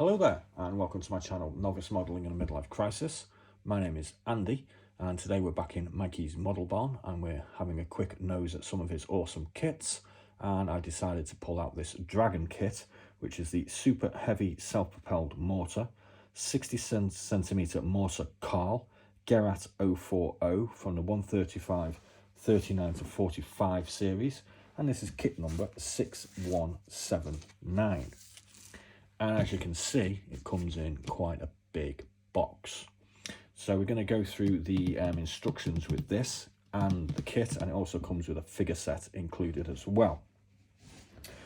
Hello there and welcome to my channel Novice Modelling in a Midlife Crisis. My name is Andy and today we're back in Mikey's Model Barn and we're having a quick nose at some of his awesome kits, and I decided to pull out this Dragon kit, which is the super heavy self-propelled mortar, 60cm Morser Karl, Gerat 040 from the 135 39 to 45 series, and this is kit number 6179. And as you can see, it comes in quite a big box. So we're going to go through the instructions with this and the kit, and it also comes with a figure set included as well.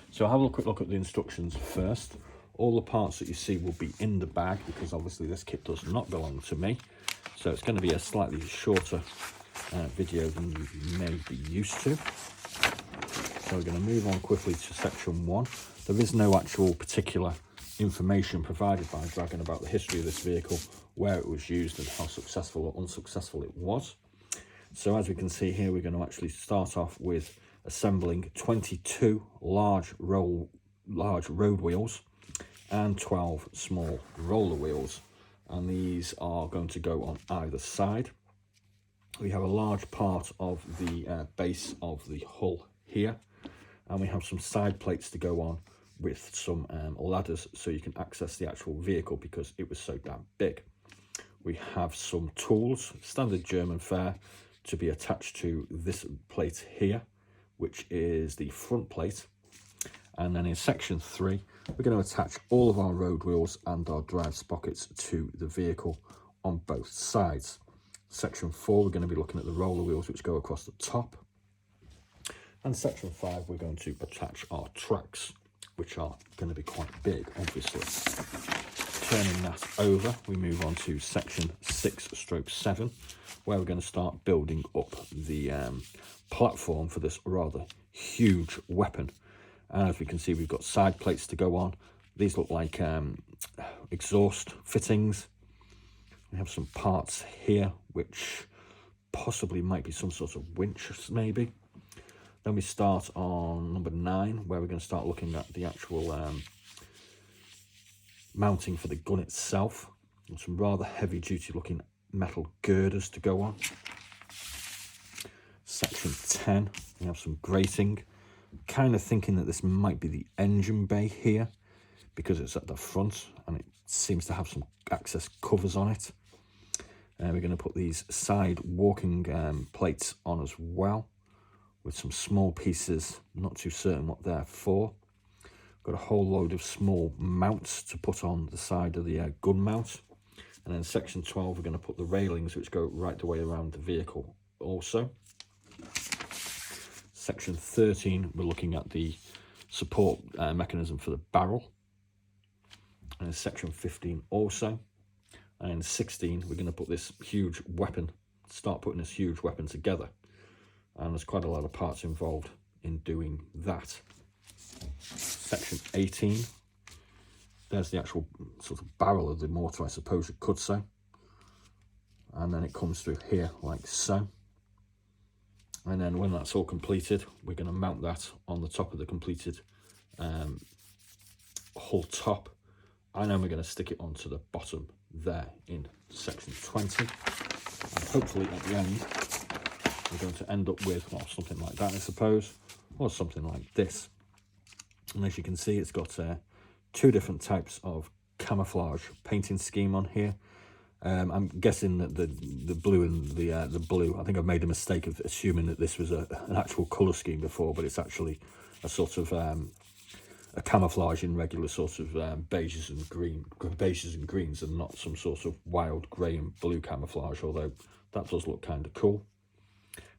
So I'll have a quick look at the instructions first. All the parts that you see will be in the bag because obviously this kit does not belong to me. So it's going to be a slightly shorter video than you may be used to. So we're going to move on quickly to section 1. There is no actual particular information provided by Dragon about the history of this vehicle, where it was used and how successful or unsuccessful it was. So as we can see here, we're going to actually start off with assembling 22 large road wheels and 12 small roller wheels, and these are going to go on either side. We have a large part of the base of the hull here, and we have some side plates to go on with some ladders so you can access the actual vehicle because it was so damn big. We have some tools, standard German fare, to be attached to this plate here, which is the front plate. And then in section 3, we're going to attach all of our road wheels and our drive sprockets to the vehicle on both sides. Section 4, we're going to be looking at the roller wheels which go across the top. And section 5, we're going to attach our tracks, which are going to be quite big, obviously. Turning that over, we move on to section 6/7, where we're going to start building up the platform for this rather huge weapon. And as we can see, we've got side plates to go on. These look like exhaust fittings. We have some parts here, which possibly might be some sort of winch, maybe. Then we start on number 9, where we're going to start looking at the actual mounting for the gun itself, and some rather heavy duty looking metal girders to go on. Section 10, we have some grating. Kind of thinking that this might be the engine bay here because it's at the front and it seems to have some access covers on it. We're going to put these side walking plates on as well, with some small pieces, not too certain what they're for. Got a whole load of small mounts to put on the side of the gun mount. And then section 12, we're going to put the railings which go right the way around the vehicle also. Section 13, we're looking at the support mechanism for the barrel. And in section 15 also. And in 16, we're going to put this huge weapon, start putting this huge weapon together. And there's quite a lot of parts involved in doing that. Section 18, there's the actual sort of barrel of the mortar, I suppose you could say. And then it comes through here like so. And then when that's all completed, we're going to mount that on the top of the completed hull top. And then we're going to stick it onto the bottom there in section 20. And hopefully at the end, we're going to end up with, well, something like that, I suppose, or something like this. And as you can see, it's got 2 different types of camouflage painting scheme on here. I'm guessing that the blue and the blue, I think I've made a mistake of assuming that this was an actual colour scheme before, but it's actually a sort of a camouflage in regular sort of beiges and greens, and not some sort of wild grey and blue camouflage, although that does look kind of cool.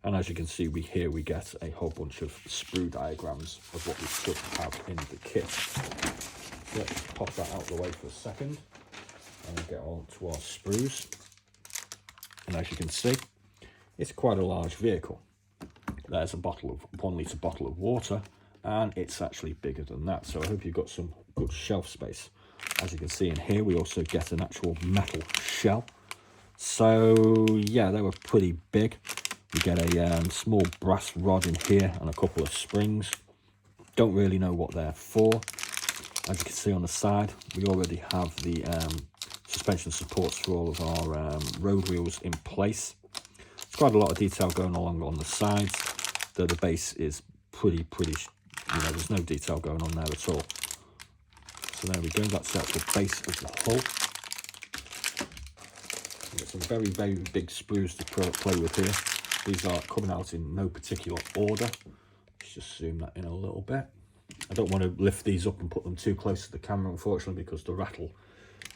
And as you can see, we get a whole bunch of sprue diagrams of what we should have in the kit. So let's pop that out of the way for a second and get on to our sprues. And as you can see, it's quite a large vehicle. There's a 1 litre bottle of water, and it's actually bigger than that. So I hope you've got some good shelf space. As you can see in here, we also get an actual metal shell. So yeah, they were pretty big. We get a small brass rod in here and a couple of springs. Don't really know what they're for. As you can see on the side, we already have the suspension supports for all of our road wheels in place. There's quite a lot of detail going along on the sides, though the base is pretty, you know, there's no detail going on there at all. So there we go, that's the actual base of the hull. We've got some very, very big sprues to play with here. These are coming out in no particular order. Let's just zoom that in a little bit. I don't want to lift these up and put them too close to the camera, unfortunately, because the rattle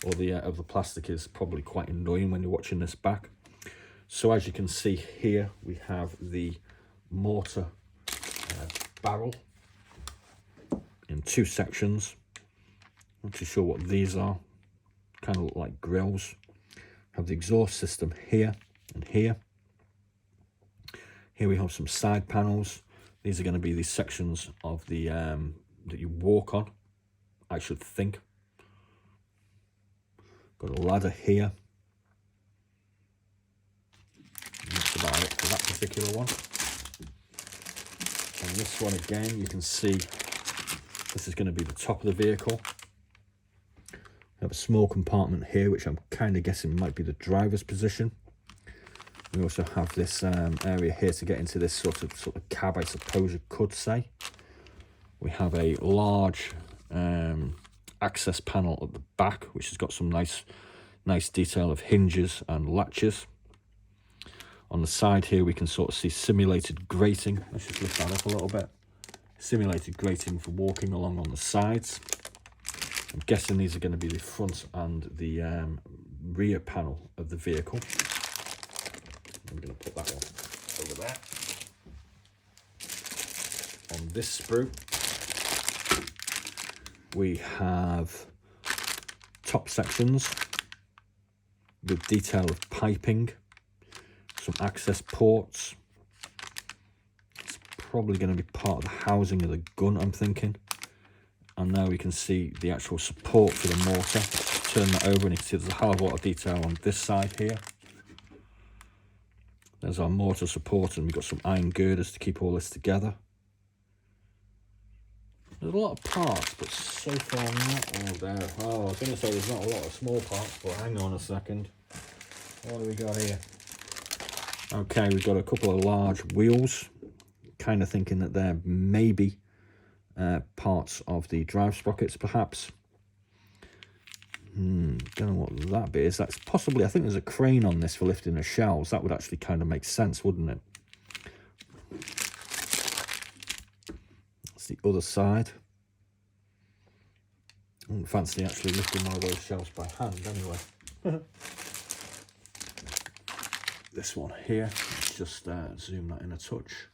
or the of the plastic is probably quite annoying when you're watching this back. So as you can see here, we have the mortar barrel in two sections. Not too sure what these are. Kind of look like grills. Have the exhaust system here and here. Here we have some side panels. These are going to be the sections of the that you walk on, I should think. Got a ladder here. That's about it for that particular one. And this one again, you can see this is going to be the top of the vehicle. We have a small compartment here, which I'm kind of guessing might be the driver's position. We also have this area here to get into this sort of cab, I suppose you could say. We have a large access panel at the back, which has got some nice detail of hinges and latches. On the side here, we can sort of see simulated grating. Let's just lift that up a little bit. Simulated grating for walking along on the sides. I'm guessing these are going to be the front and the rear panel of the vehicle. I'm going to put that one over there. On this sprue, we have top sections with detail of piping, some access ports. It's probably going to be part of the housing of the gun, I'm thinking. And now we can see the actual support for the mortar. Let's turn that over and you can see there's a hell of a lot of detail on this side here. There's our mortar support, and we've got some iron girders to keep all this together. There's a lot of parts, but so far not all there. Oh, I was going to say there's not a lot of small parts, but hang on a second. What do we got here? Okay, we've got a couple of large wheels. Kind of thinking that they're maybe parts of the drive sprockets, perhaps. Don't know what that bit is. That's possibly, I think there's a crane on this for lifting the shelves. That would actually kind of make sense, wouldn't it? That's the other side. I wouldn't fancy actually lifting one of those shelves by hand anyway. This one here, let's just zoom that in a touch.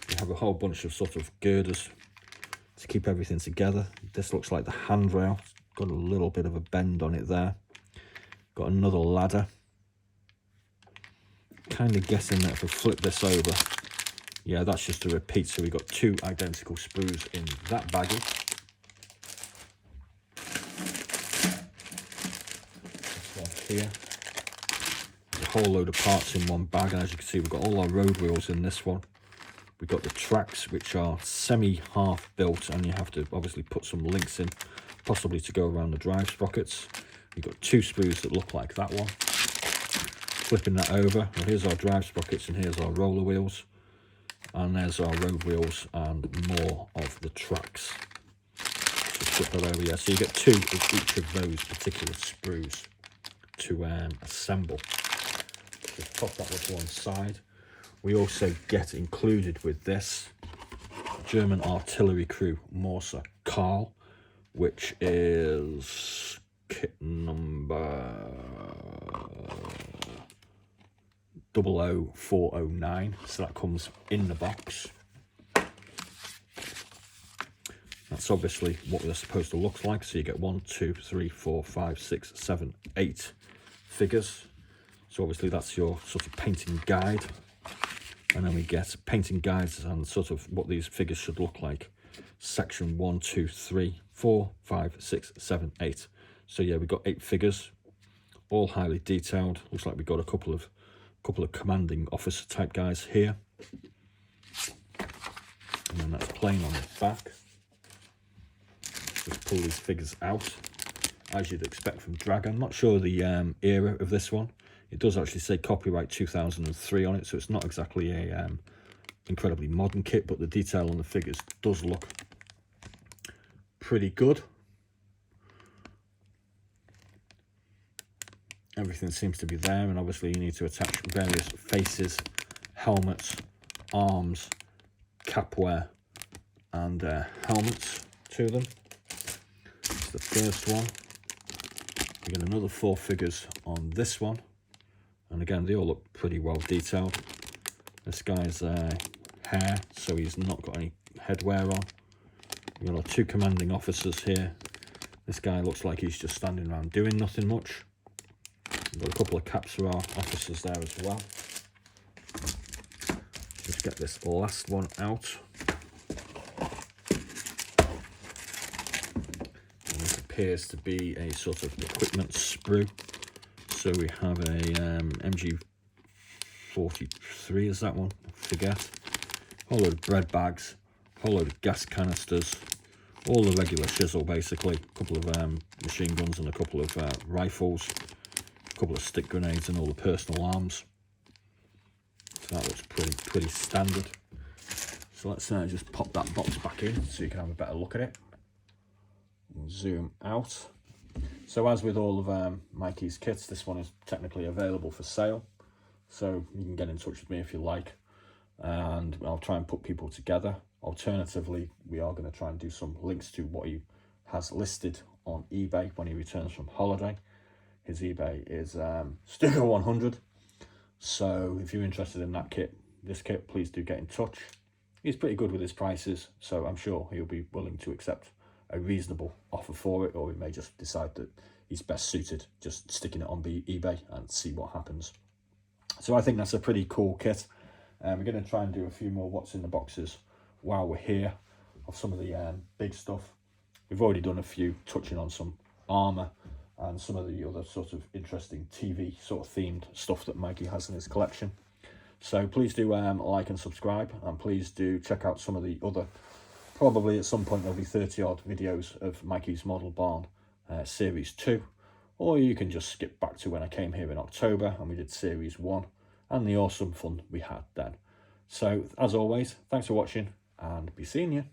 We have a whole bunch of sort of girders to keep everything together. This looks like the handrail. Got a little bit of a bend on it there. Got another ladder. Kind of guessing that if we flip this over, yeah, that's just a repeat. So we've got two identical sprues in that baggie. This one here. There's a whole load of parts in one bag, and as you can see, we've got all our road wheels in this one. We've got the tracks, which are semi-half built, and you have to obviously put some links in, possibly to go around the drive sprockets. We've got two sprues that look like that one. Flipping that over, well, here's our drive sprockets and here's our roller wheels. And there's our road wheels and more of the tracks. Just flip that over, yeah. So you get two of each of those particular sprues to assemble. Just pop that to one side. We also get included with this German artillery crew Morser Karl, which is kit number 00409. So that comes in the box. That's obviously what they're supposed to look like. So you get 1, 2, 3, 4, 5, 6, 7, 8 figures. So obviously that's your sort of painting guide. And then we get painting guides and sort of what these figures should look like. Section 1, 2, 3, 4, 5, 6, 7, 8. So yeah, we've got 8 figures, all highly detailed. Looks like we've got a couple of commanding officer type guys here. And then that's plain on the back. Just pull these figures out, as you'd expect from Dragon. I'm not sure the era of this one. It does actually say copyright 2003 on it, so it's not exactly a incredibly modern kit, but the detail on the figures does look pretty good. Everything seems to be there, and obviously you need to attach various faces, helmets, arms, capwear, and helmets to them. That's the first one. We get another 4 figures on this one, and again they all look pretty well detailed. This guy's hair, so he's not got any headwear on. We've got our 2 commanding officers here. This guy looks like he's just standing around doing nothing much. We've got a couple of caps for our officers there as well. Just get this last one out. And this appears to be a sort of equipment sprue. So we have a MG43, is that one? I forget. A whole load of bread bags, a whole load of gas canisters, all the regular shizzle basically. A couple of machine guns and a couple of rifles. A couple of stick grenades and all the personal arms. So that looks pretty standard. So let's just pop that box back in so you can have a better look at it. And zoom out. So as with all of Mikey's kits, this one is technically available for sale. So you can get in touch with me if you like, and I'll try and put people together. Alternatively, we are going to try and do some links to what he has listed on eBay when he returns from holiday. His eBay is Studio 100. So if you're interested in that kit, this kit, please do get in touch. He's pretty good with his prices, so I'm sure he'll be willing to accept a reasonable offer for it, or he may just decide that he's best suited just sticking it on eBay and see what happens. So I think that's a pretty cool kit. We're going to try and do a few more what's in the boxes while we're here of some of the big stuff. We've already done a few touching on some armor and some of the other sort of interesting TV sort of themed stuff that Mikey has in his collection. So please do like and subscribe, and please do check out some of the other, probably at some point there'll be 30 odd videos of Mikey's Model Barn Series 2, or you can just skip back to when I came here in October and we did Series 1 and the awesome fun we had then. So as always, thanks for watching and be seeing you.